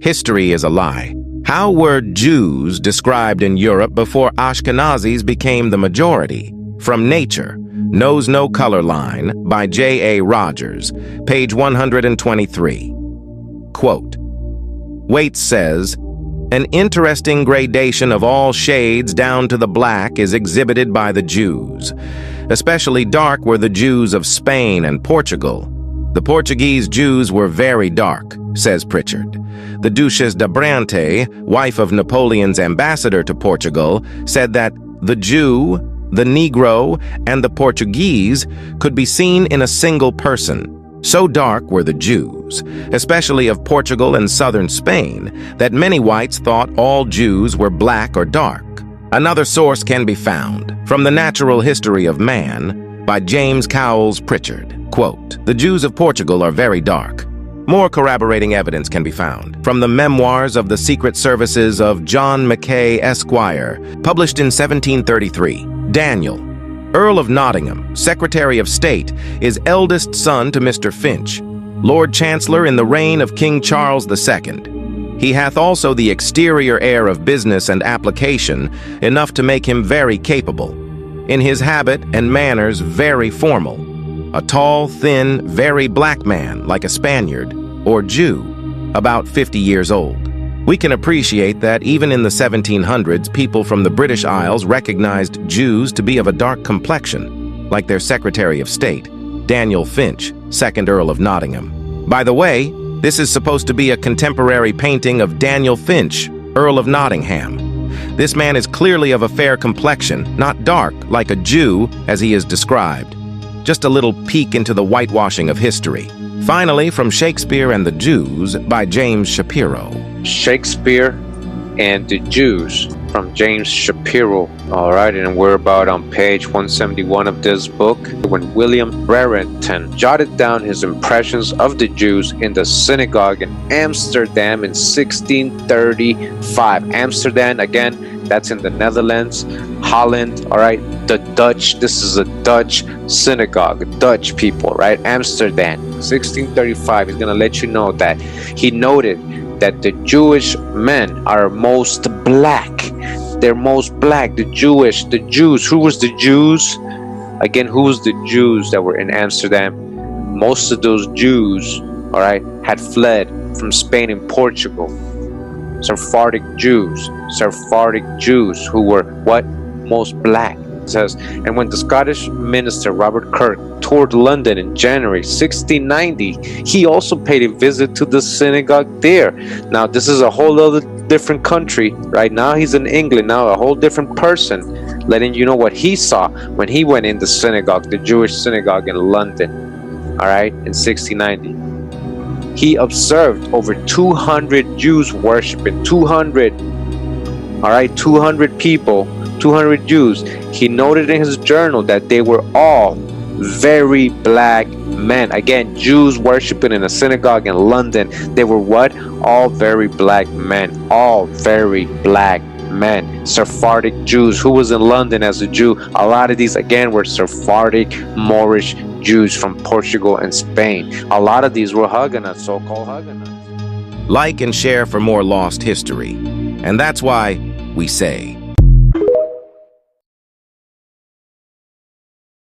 History is a lie. How were Jews described in Europe before Ashkenazis became the majority? From Nature, Knows No Color Line by J.A. Rogers, page 123. Quote, Waite says, an interesting gradation of all shades down to the black is exhibited by the Jews. Especially dark were the Jews of Spain and Portugal. The Portuguese Jews were very dark, says Pritchard. The Duchesse d'Abrante, wife of Napoleon's ambassador to Portugal, said that the Jew, the Negro, and the Portuguese could be seen in a single person. So dark were the Jews, especially of Portugal and southern Spain, that many whites thought all Jews were black or dark. Another source can be found from The Natural History of Man by James Cowles Pritchard. Quote, the Jews of Portugal are very dark. More corroborating evidence can be found from the memoirs of the Secret Services of John Mackay, Esquire, published in 1733. Daniel, Earl of Nottingham, Secretary of State, is eldest son to Mr. Finch, Lord Chancellor in the reign of King Charles II. He hath also the exterior air of business and application, enough to make him very capable. In his habit and manners very formal. A tall, thin, very black man, like a Spaniard, or Jew, about 50 years old. We can appreciate that even in the 1700s, people from the British Isles recognized Jews to be of a dark complexion, like their Secretary of State, Daniel Finch, 2nd Earl of Nottingham. By the way, this is supposed to be a contemporary painting of Daniel Finch, Earl of Nottingham. This man is clearly of a fair complexion, not dark, like a Jew, as he is described. Just a little peek into the whitewashing of history. Finally, from Shakespeare and the Jews by James Shapiro. Shakespeare and the Jews from James Shapiro. All right, and we're about on page 171 of this book, when William Brereton jotted down his impressions of the Jews in the synagogue in Amsterdam in 1635. Amsterdam, again, that's in the Netherlands, Holland, all right, the Dutch, this is a Dutch synagogue, Dutch people, right, Amsterdam, 1635. He's gonna let you know that he noted that the Jewish men are most black. They're most black, the Jews. Who was the Jews? Again, who was the Jews that were in Amsterdam? Most of those Jews, all right, had fled from Spain and Portugal. Sephardic Jews who were what? Most black. It says, and when the Scottish minister Robert Kirk toured London in January 1690, he also paid a visit to the synagogue there. Now this is a whole other different country. Right now he's in England, now a whole different person, letting you know what he saw when he went in the synagogue, the Jewish synagogue in London, all right, in 1690. He observed over 200 Jews worshiping, 200, all right, 200 people, 200 Jews. He noted in his journal that they were all very black men. Again, Jews worshiping in a synagogue in London. They were what? All very black men. All very black men. Sephardic Jews. Who was in London as a Jew? A lot of these, again, were Sephardic Moorish Jews from Portugal and Spain. A lot of these were Huguenots, so-called Huguenots. Like and share for more lost history. And that's why we say,